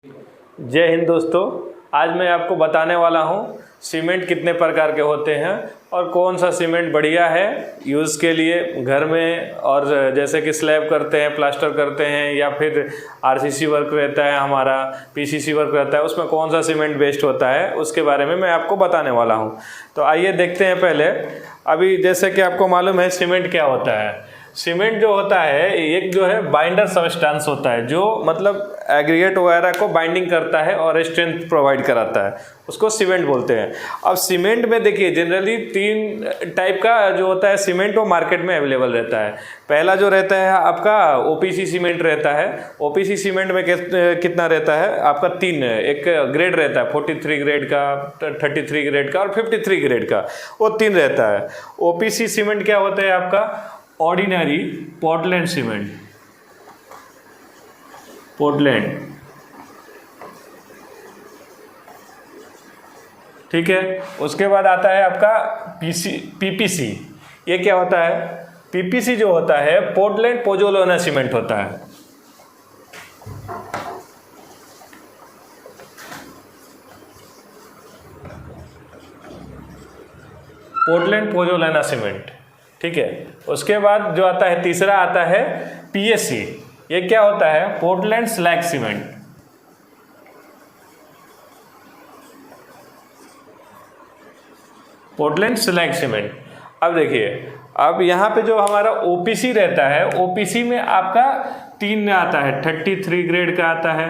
जय हिंद दोस्तों। आज मैं आपको बताने वाला हूँ सीमेंट कितने प्रकार के होते हैं और कौन सा सीमेंट बढ़िया है यूज़ के लिए घर में, और जैसे कि स्लैब करते हैं, प्लास्टर करते हैं, या फिर आरसीसी वर्क रहता है, हमारा पीसीसी वर्क रहता है, उसमें कौन सा सीमेंट बेस्ट होता है उसके बारे में मैं आपको बताने वाला हूँ। तो आइए देखते हैं। पहले अभी जैसे कि आपको मालूम है सीमेंट क्या होता है। सीमेंट जो होता है एक जो है बाइंडर सबस्टेंस होता है, जो मतलब एग्रीगेट वगैरह को बाइंडिंग करता है और स्ट्रेंथ प्रोवाइड कराता है, उसको सीमेंट बोलते हैं। अब सीमेंट में देखिए जनरली 3 टाइप का जो होता है सीमेंट वो मार्केट में अवेलेबल रहता है। पहला जो रहता है आपका ओपीसी सीमेंट रहता है। ओपीसी सीमेंट में कितना रहता है आपका 3 एक ग्रेड रहता है, 43 ग्रेड का, 33 ग्रेड का और 53 ग्रेड का, वो 3 रहता है। ओपीसी सीमेंट क्या होता है आपका ऑर्डिनरी पोर्टलैंड सीमेंट, पोर्टलैंड, ठीक है। उसके बाद आता है आपका पीपीसी। ये क्या होता है? पीपीसी जो होता है पोर्टलैंड पोजोलाना सीमेंट होता है। पोर्टलैंड पोजोलाना सीमेंट, ठीक है। उसके बाद जो आता है तीसरा आता है पीएससी। ये क्या होता है? Portland slag cement. Portland slag cement. अब देखिए, अब यहाँ पे जो हमारा ओपीसी रहता है, ओपीसी में आपका 3 आता है, 33 ग्रेड का आता है,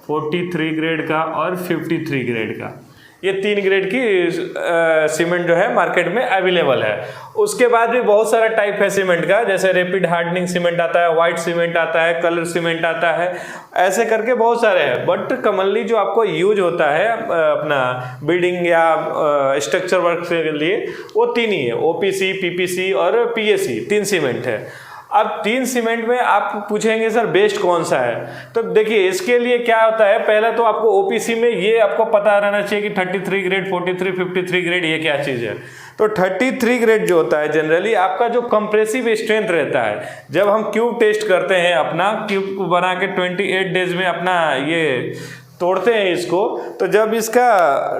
43 ग्रेड का और 53 ग्रेड का। ये 3 ग्रेड की सीमेंट जो है मार्केट में अवेलेबल है। उसके बाद भी बहुत सारा टाइप है सीमेंट का, जैसे रैपिड हार्डनिंग सीमेंट आता है, वाइट सीमेंट आता है, कलर सीमेंट आता है, ऐसे करके बहुत सारे हैं। बट कॉमनली जो आपको यूज होता है अपना बिल्डिंग या स्ट्रक्चर वर्क के लिए वो 3 ही है, ओपीसी, पीपीसी और पीएसी, 3 सीमेंट है। अब 3 सीमेंट में आप पूछेंगे सर बेस्ट कौन सा है, तो देखिए इसके लिए क्या होता है, पहले तो आपको ओपीसी में ये आपको पता रहना चाहिए कि 33 ग्रेड, 43, 53 ग्रेड ये क्या चीज़ है। तो 33 ग्रेड जो होता है जनरली आपका जो कंप्रेसिव स्ट्रेंथ रहता है, जब हम क्यूब टेस्ट करते हैं, अपना क्यूब बना के 28 डेज में अपना ये तोड़ते हैं इसको, तो जब इसका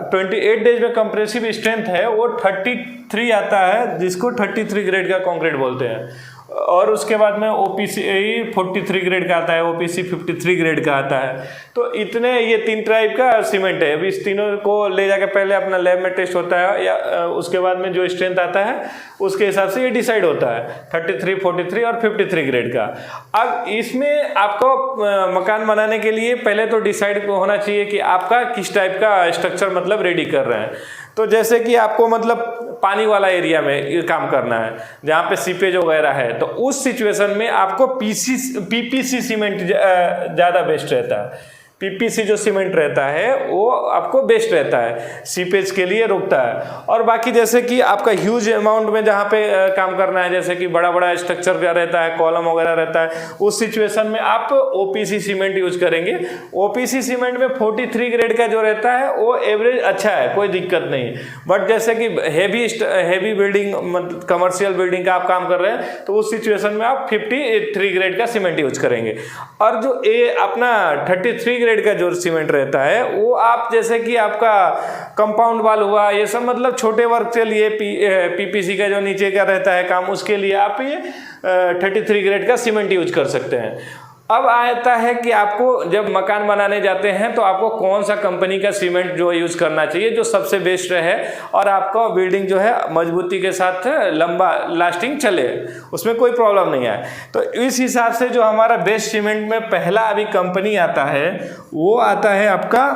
28 डेज में कंप्रेसिव स्ट्रेंथ है वो 33 आता है, जिसको 33 ग्रेड का कंक्रीट बोलते हैं। और उसके बाद में ओपीसी 43 ग्रेड का आता है, ओपीसी 53 ग्रेड का आता है। तो इतने ये 3 टाइप का सीमेंट है। अभी इस तीनों को ले जाके पहले अपना लैब में टेस्ट होता है, या उसके बाद में जो स्ट्रेंथ आता है उसके हिसाब से ये डिसाइड होता है 33, 43 और 53 ग्रेड का। अब इसमें आपको मकान बनाने के लिए पहले तो डिसाइड होना चाहिए कि आपका किस टाइप का स्ट्रक्चर मतलब रेडी कर रहे हैं। तो जैसे कि आपको मतलब पानी वाला एरिया में काम करना है, जहाँ पे सीपेज वगैरह है, तो उस सिचुएशन में आपको पीपीसी सीमेंट ज़्यादा बेस्ट रहता है। पीपीसी जो सीमेंट रहता है वो आपको बेस्ट रहता है, सीपेज के लिए रुकता है। और बाकी जैसे कि आपका ह्यूज अमाउंट में जहाँ पे काम करना है, जैसे कि बड़ा बड़ा स्ट्रक्चर का रहता है, कॉलम वगैरह रहता है, उस सिचुएशन में आप ओपीसी सीमेंट यूज करेंगे। ओपीसी सीमेंट में 43 ग्रेड का जो रहता है वो एवरेज अच्छा है, कोई दिक्कत नहीं। बट जैसे कि हेवी बिल्डिंग, मतलब कमर्शियल बिल्डिंग का आप काम कर रहे हैं, तो उस सिचुएशन में आप 53 ग्रेड का सीमेंट यूज करेंगे। और जो अपना 33 ग्रेड का जो सीमेंट रहता है वो आप जैसे कि आपका कंपाउंड वाल हुआ, ये सब मतलब छोटे वर्क के लिए पीपीसी का जो नीचे का रहता है काम, उसके लिए आप ये 33 ग्रेड का सीमेंट यूज कर सकते हैं। अब आता है कि आपको जब मकान बनाने जाते हैं तो आपको कौन सा कंपनी का सीमेंट जो यूज करना चाहिए जो सबसे बेस्ट रहे और आपका बिल्डिंग जो है मजबूती के साथ लंबा लास्टिंग चले, उसमें कोई प्रॉब्लम नहीं आए। तो इस हिसाब से जो हमारा बेस्ट सीमेंट में पहला अभी कंपनी आता है वो आता है आपका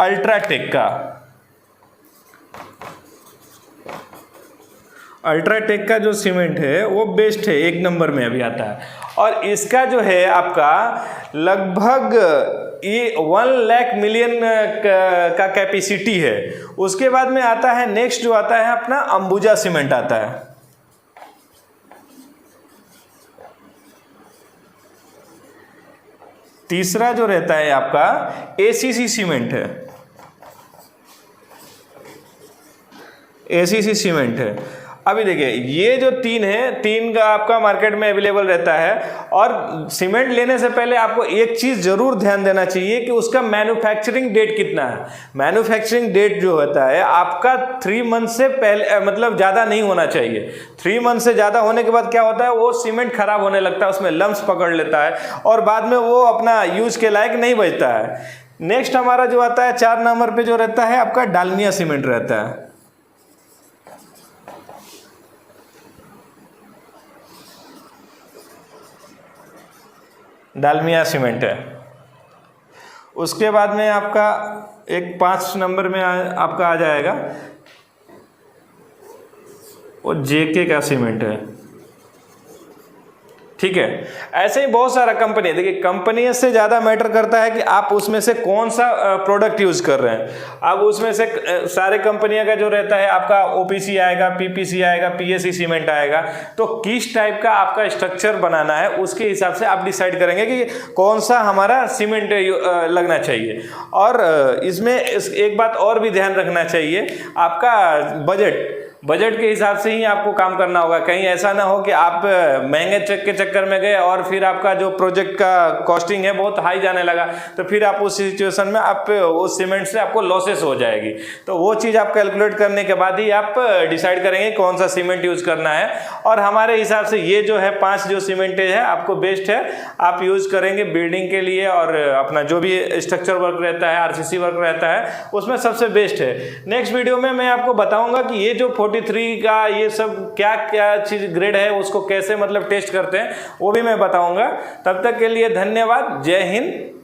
अल्ट्राटेक का। अल्ट्राटेक का जो सीमेंट है वो बेस्ट है, 1 नंबर में अभी आता है। और इसका जो है आपका लगभग ये 1 लाख मिलियन का कैपेसिटी है। उसके बाद में आता है नेक्स्ट जो आता है अपना अंबुजा सीमेंट आता है। तीसरा जो रहता है आपका एसीसी सीमेंट है, एसीसी सीमेंट है। अभी देखिए ये जो 3 है, 3 का आपका मार्केट में अवेलेबल रहता है। और सीमेंट लेने से पहले आपको एक चीज जरूर ध्यान देना चाहिए कि उसका मैन्युफैक्चरिंग डेट कितना है। मैन्युफैक्चरिंग डेट जो होता है आपका 3 मंथ से पहले मतलब ज्यादा नहीं होना चाहिए। 3 मंथ से ज्यादा होने के बाद क्या होता है, वो सीमेंट खराब होने लगता है, उसमें लम्स पकड़ लेता है और बाद में वो अपना यूज के लायक नहीं बचता है। नेक्स्ट हमारा जो आता है 4 नंबर पे जो रहता है आपका डालमिया सीमेंट रहता है। डालमिया सीमेंट है। उसके बाद में आपका एक 5 नंबर में आपका आ जाएगा वो जेके का सीमेंट है। ठीक है, ऐसे ही बहुत सारा कंपनी है। देखिए कंपनी से ज़्यादा मैटर करता है कि आप उसमें से कौन सा प्रोडक्ट यूज़ कर रहे हैं। अब उसमें से सारे कंपनियों का जो रहता है आपका ओपीसी आएगा, पीपीसी आएगा, पीएससी सीमेंट आएगा। तो किस टाइप का आपका स्ट्रक्चर बनाना है उसके हिसाब से आप डिसाइड करेंगे कि कौन सा हमारा सीमेंट लगना चाहिए। और इसमें एक बात और भी ध्यान रखना चाहिए, आपका बजट के हिसाब से ही आपको काम करना होगा। कहीं ऐसा ना हो कि आप महंगे चेक के चक्कर में गए और फिर आपका जो प्रोजेक्ट का कॉस्टिंग है बहुत हाई जाने लगा, तो फिर आप उस सिचुएशन में आप उस सीमेंट से आपको लॉसेस हो जाएगी। तो वो चीज़ आप कैलकुलेट करने के बाद ही आप डिसाइड करेंगे कौन सा सीमेंट यूज़ करना है। और हमारे हिसाब से ये जो है 5 जो सीमेंटेज है आपको बेस्ट है, आप यूज़ करेंगे बिल्डिंग के लिए और अपना जो भी स्ट्रक्चर वर्क रहता है, आरसीसी वर्क रहता है, उसमें सबसे बेस्ट है। नेक्स्ट वीडियो में मैं आपको बताऊंगा कि ये जो 43 का ये सब क्या क्या चीज ग्रेड है उसको कैसे मतलब टेस्ट करते हैं, वो भी मैं बताऊंगा। तब तक के लिए धन्यवाद। जय हिंद।